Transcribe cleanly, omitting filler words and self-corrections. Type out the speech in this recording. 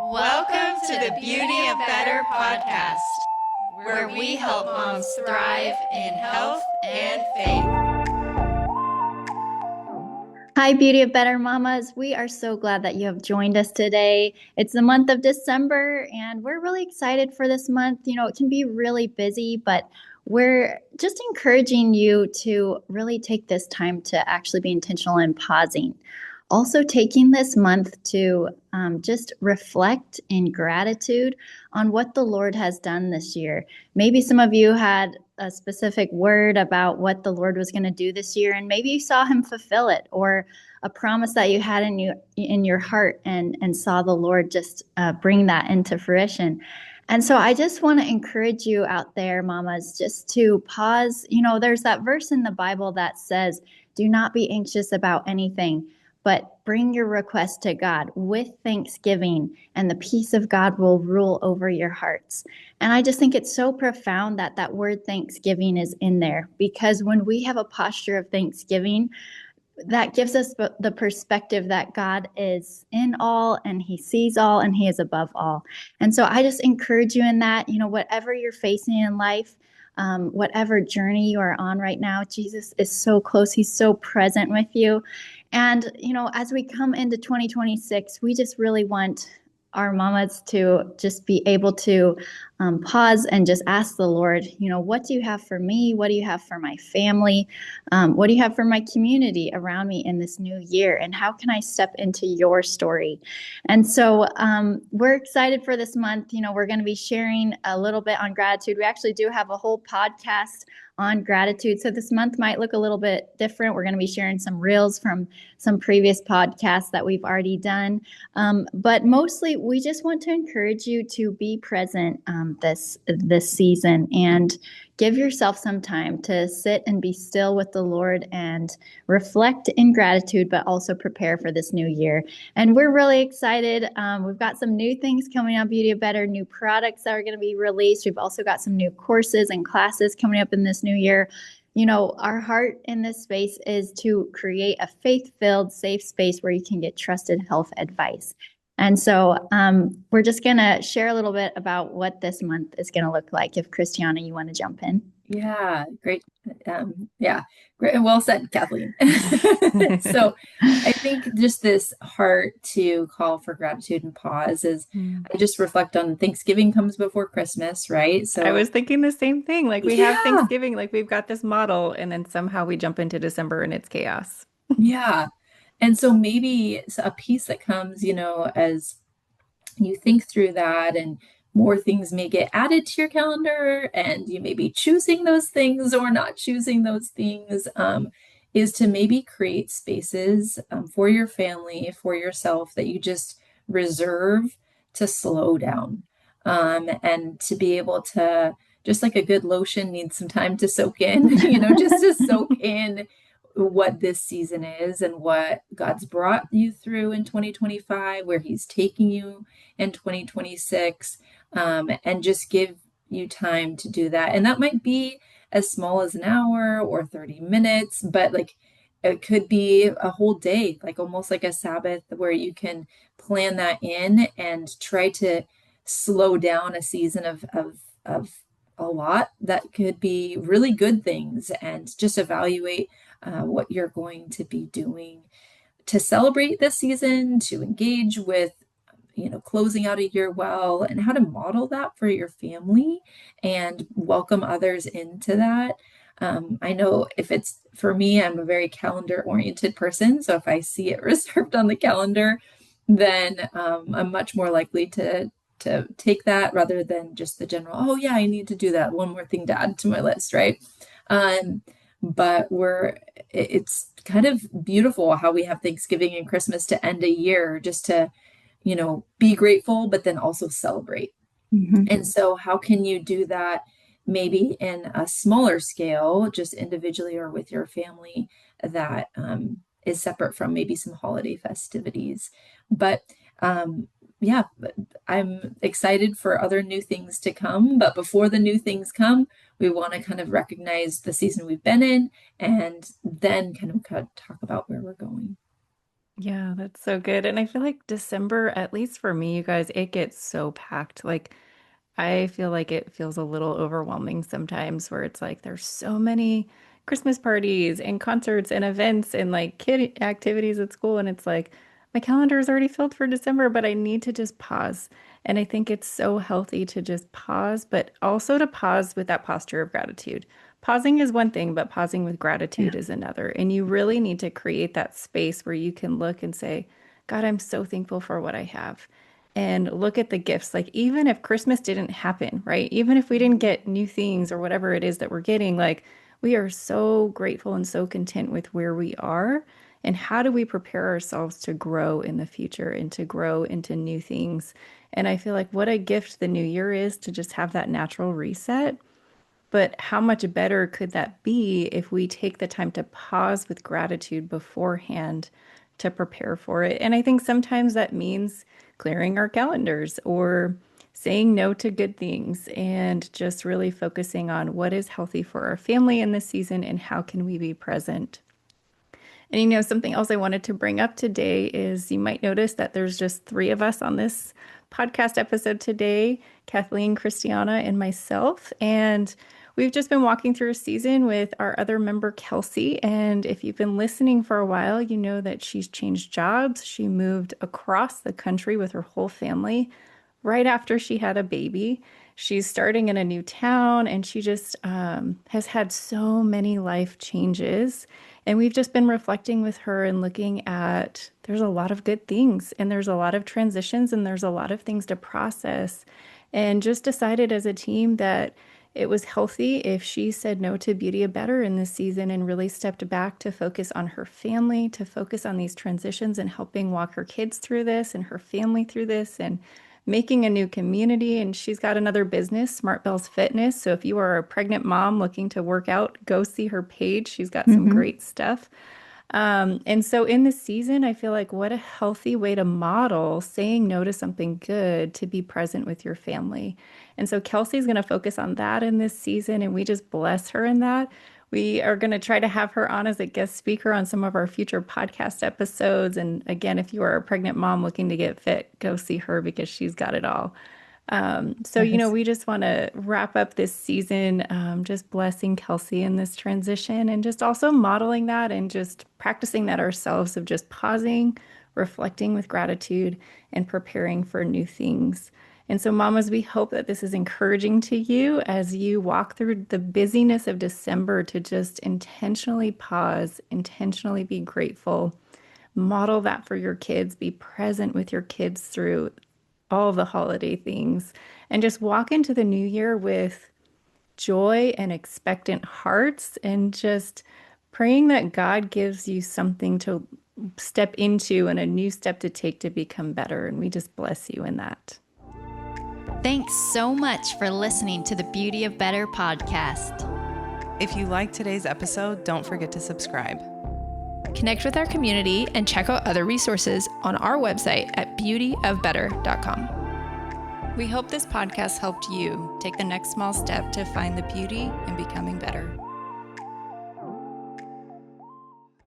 Welcome to the Beauty of Better podcast, where we help moms thrive in health and faith. Hi, Beauty of Better Mamas. We are so glad that you have joined us today. It's the month of December, and we're really excited for this month. You know, it can be really busy, but we're just encouraging you to really take this time to actually be intentional in pausing. Also, taking this month to just reflect in gratitude on what the Lord has done this year. Maybe some of you had a specific word about what the Lord was going to do this year, and maybe you saw him fulfill it, or a promise that you had in your heart and saw the Lord just bring that into fruition. And so I just want to encourage you out there, mamas, just to pause. You know, there's that verse in the Bible that says, do not be anxious about anything, but bring your request to God with thanksgiving, and the peace of God will rule over your hearts. And I just think it's so profound that that word thanksgiving is in there, because when we have a posture of thanksgiving, that gives us the perspective that God is in all, and he sees all, and he is above all. And so I just encourage you in that, you know, whatever you're facing in life, whatever journey you are on right now, Jesus is so close. He's so present with you. And, you know, as we come into 2026, we just really want our mamas to just be able to pause and just ask the Lord, you know, what do you have for me? What do you have for my family? What do you have for my community around me in this new year? And how can I step into your story? And so we're excited for this month. You know, we're going to be sharing a little bit on gratitude. We actually do have a whole podcast on gratitude. So this month might look a little bit different. We're going to be sharing some reels from some previous podcasts that we've already done. But mostly we just want to encourage you to be present this season, and give yourself some time to sit and be still with the Lord and reflect in gratitude, but also prepare for this new year. And we're really excited. We've got some new things coming up, Beauty of Better, new products that are going to be released. We've also got some new courses and classes coming up in this new year. You know, our heart in this space is to create a faith-filled, safe space where you can get trusted health advice. And so we're just going to share a little bit about what this month is going to look like. If Christiana, you want to jump in. Yeah, great. Yeah, great. Well said, Kathleen. So I think just this heart to call for gratitude and pause is, I just reflect on Thanksgiving comes before Christmas, right? So I was thinking the same thing. Like we have Thanksgiving, like we've got this model, and then somehow we jump into December and it's chaos. Yeah. And so maybe it's a piece that comes, you know, as you think through that, and more things may get added to your calendar, and you may be choosing those things or not choosing those things, is to maybe create spaces for your family, for yourself, that you just reserve to slow down, and to be able to, just like a good lotion needs some time to soak in, you know, just to soak in what this season is and what God's brought you through in 2025, where he's taking you in 2026, and just give you time to do that. And that might be as small as an hour or 30 minutes, but like it could be a whole day, like almost like a Sabbath, where you can plan that in and try to slow down a season of a lot that could be really good things, and just evaluate what you're going to be doing to celebrate this season, to engage with, you know, closing out a year well, and how to model that for your family and welcome others into that. I know if it's for me, I'm a very calendar oriented person. So if I see it reserved on the calendar, then I'm much more likely to take that rather than just the general, oh yeah, I need to do that. One more thing to add to my list, right? But it's kind of beautiful how we have Thanksgiving and Christmas to end a year, just to, you know, be grateful, but then also celebrate. Mm-hmm. And so how can you do that maybe in a smaller scale, just individually or with your family, that is separate from maybe some holiday festivities? But yeah, I'm excited for other new things to come. But before the new things come, we want to kind of recognize the season we've been in, and then kind of talk about where we're going. Yeah, that's so good. And I feel like December, at least for me, you guys, it gets so packed. Like, I feel like it feels a little overwhelming sometimes where it's like there's so many Christmas parties and concerts and events and like kid activities at school. And it's like my calendar is already filled for December, but I need to just pause. And I think it's so healthy to just pause, but also to pause with that posture of gratitude. Pausing is one thing, but pausing with Yeah. gratitude is another. And you really need to create that space where you can look and say, God, I'm so thankful for what I have and look at the gifts. Like, even if Christmas didn't happen, right? Even if we didn't get new things or whatever it is that we're getting, like, we are so grateful and so content with where we are. And how do we prepare ourselves to grow in the future and to grow into new things? And I feel like what a gift the new year is to just have that natural reset. But how much better could that be if we take the time to pause with gratitude beforehand to prepare for it? And I think sometimes that means clearing our calendars or saying no to good things and just really focusing on what is healthy for our family in this season and how can we be present. And something else I wanted to bring up today is you might notice that there's just three of us on this podcast episode today, Kathleen, Christiana, and myself. And we've just been walking through a season with our other member, Kelsey. And if you've been listening for a while, you know that she's changed jobs. She moved across the country with her whole family right after she had a baby. She's starting in a new town and she just has had so many life changes. And we've just been reflecting with her and looking at there's a lot of good things and there's a lot of transitions and there's a lot of things to process. And just decided as a team that it was healthy if she said no to Beauty of Better in this season and really stepped back to focus on her family, to focus on these transitions and helping walk her kids through this and her family through this and making a new community. And she's got another business, Smart Bells Fitness. So if you are a pregnant mom looking to work out, go see her page. She's got some Mm-hmm. great stuff. And so in this season, I feel like what a healthy way to model saying no to something good to be present with your family. And so Kelsey's going to focus on that in this season, and we just bless her in that. We are going to try to have her on as a guest speaker on some of our future podcast episodes. And again, if you are a pregnant mom looking to get fit, go see her because she's got it all. Yes. We just want to wrap up this season, just blessing Kelsey in this transition and just also modeling that and just practicing that ourselves of just pausing, reflecting with gratitude, and preparing for new things. And so, mamas, we hope that this is encouraging to you as you walk through the busyness of December to just intentionally pause, intentionally be grateful, model that for your kids, be present with your kids through all the holiday things, and just walk into the new year with joy and expectant hearts and just praying that God gives you something to step into and a new step to take to become better. And we just bless you in that. Thanks so much for listening to the Beauty of Better podcast. If you liked today's episode, don't forget to subscribe. Connect with our community and check out other resources on our website at BeautyOfBetter.com. We hope this podcast helped you take the next small step to find the beauty in becoming better.